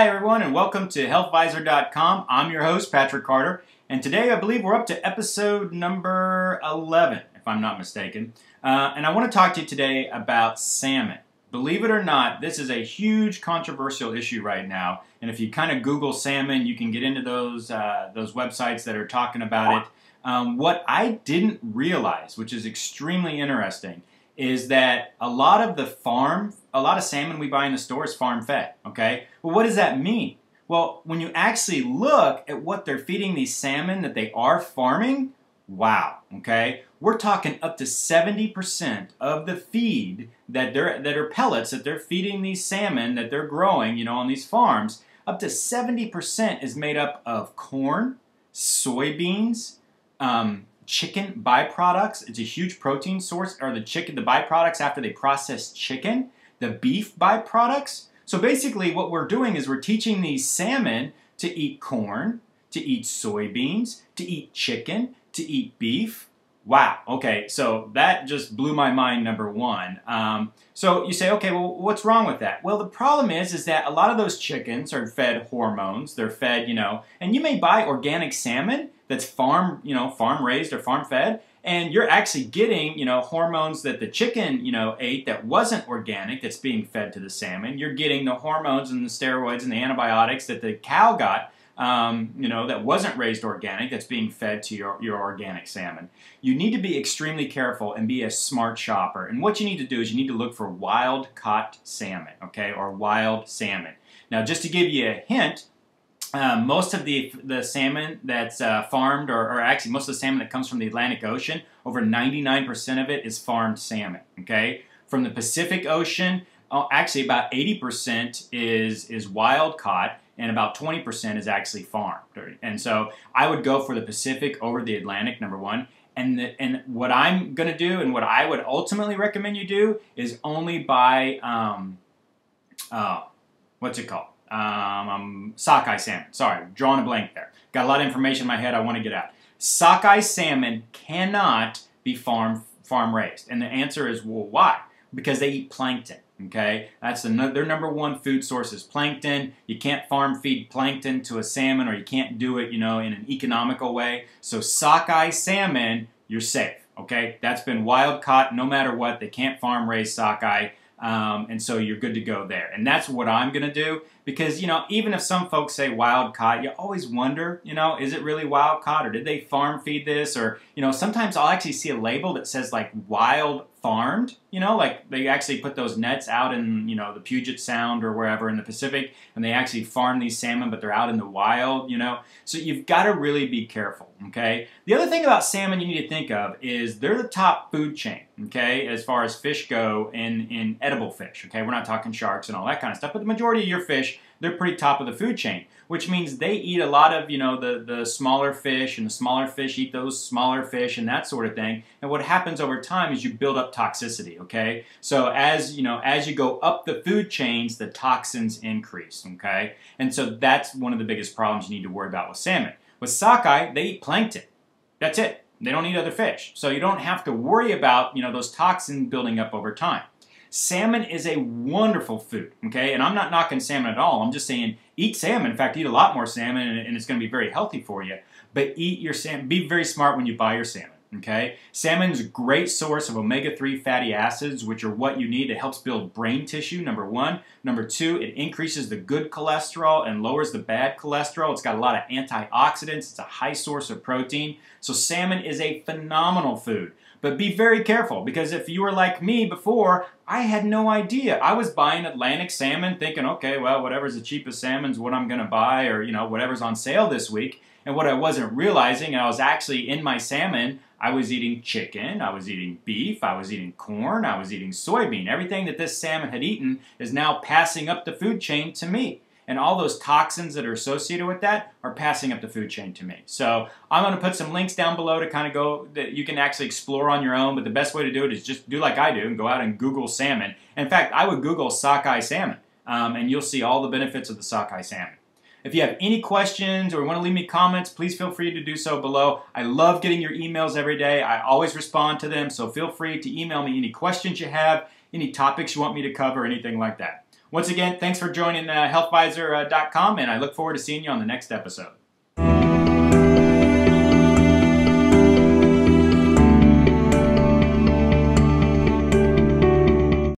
Hi everyone and welcome to healthvisor.com. I'm your host Patrick Carter, and today I believe we're up to episode number 11 if I'm not mistaken. And I want to talk to you today about salmon. Believe it or not, this is a huge controversial issue right now, and if you kind of Google salmon, you can get into those websites that are talking about it. What I didn't realize, which is extremely interesting, is that a lot of salmon we buy in the store is farm fed, okay? Well, what does that mean? Well, when you actually look at what they're feeding these salmon that they are farming, wow, okay? We're talking up to 70% of the feed that are pellets that they're feeding these salmon that they're growing, on these farms, up to 70% is made up of corn, soybeans, chicken byproducts. It's a huge protein source, or the byproducts after they process chicken, the beef byproducts. So basically what we're doing is we're teaching these salmon to eat corn, to eat soybeans, to eat chicken, to eat beef. Wow, okay, so that just blew my mind, number one. So you say, okay, well, what's wrong with that? Well, the problem is that a lot of those chickens are fed hormones. They're fed, and you may buy organic salmon that's farm raised or farm fed, and you're actually getting, hormones that the chicken, ate that wasn't organic, that's being fed to the salmon. You're getting the hormones and the steroids and the antibiotics that the cow got, that wasn't raised organic, that's being fed to your organic salmon. You need to be extremely careful and be a smart shopper. And what you need to do is you need to look for wild-caught salmon, okay, or wild salmon. Now, just to give you a hint, most of the salmon that's farmed, or actually most of the salmon that comes from the Atlantic Ocean, over 99% of it is farmed salmon, okay? From the Pacific Ocean, actually about 80% is wild-caught, and about 20% is actually farmed. And so I would go for the Pacific over the Atlantic, number one. And what I'm going to do, and what I would ultimately recommend you do, is only buy, what's it called? Sockeye salmon. Sorry, drawing a blank there. Got a lot of information in my head I want to get out. Sockeye salmon cannot be farm raised. And the answer is, well, why? Because they eat plankton. Okay, that's their number one food source is plankton. You can't farm feed plankton to a salmon, or you can't do it, in an economical way. So sockeye salmon, you're safe. Okay, that's been wild caught no matter what. They can't farm raise sockeye. And so you're good to go there. And that's what I'm going to do, because, even if some folks say wild caught, you always wonder, is it really wild caught, or did they farm feed this? Or, sometimes I'll actually see a label that says like wild farmed, like they actually put those nets out in, the Puget Sound or wherever in the Pacific, and they actually farm these salmon, but they're out in the wild, So you've got to really be careful, okay? The other thing about salmon you need to think of is they're the top food chain, okay, as far as fish go in edible fish, okay? We're not talking sharks and all that kind of stuff, but the majority of your fish, they're pretty top of the food chain, which means they eat a lot of, the smaller fish, and the smaller fish eat those smaller fish and that sort of thing. And what happens over time is you build up toxicity, okay? So as you go up the food chains, the toxins increase, okay? And so that's one of the biggest problems you need to worry about with salmon. With sockeye, they eat plankton. That's it. They don't eat other fish. So you don't have to worry about, those toxins building up over time. Salmon is a wonderful food, okay? And I'm not knocking salmon at all. I'm just saying eat salmon. In fact, eat a lot more salmon, and it's going to be very healthy for you. But eat your salmon. Be very smart when you buy your salmon, okay? Salmon's a great source of omega-3 fatty acids, which are what you need. It helps build brain tissue, number one. Number two, it increases the good cholesterol and lowers the bad cholesterol. It's got a lot of antioxidants. It's a high source of protein. So salmon is a phenomenal food. But be very careful, because if you were like me before, I had no idea. I was buying Atlantic salmon thinking, okay, well, whatever's the cheapest salmon's what I'm going to buy, or, whatever's on sale this week. And what I wasn't realizing, I was actually in my salmon, I was eating chicken, I was eating beef, I was eating corn, I was eating soybean. Everything that this salmon had eaten is now passing up the food chain to me. And all those toxins that are associated with that are passing up the food chain to me. So I'm going to put some links down below to kind of go that you can actually explore on your own. But the best way to do it is just do like I do and go out and Google salmon. In fact, I would Google sockeye salmon, and you'll see all the benefits of the sockeye salmon. If you have any questions or want to leave me comments, please feel free to do so below. I love getting your emails every day. I always respond to them, so feel free to email me any questions you have, any topics you want me to cover, anything like that. Once again, thanks for joining healthvisor.com, and I look forward to seeing you on the next episode.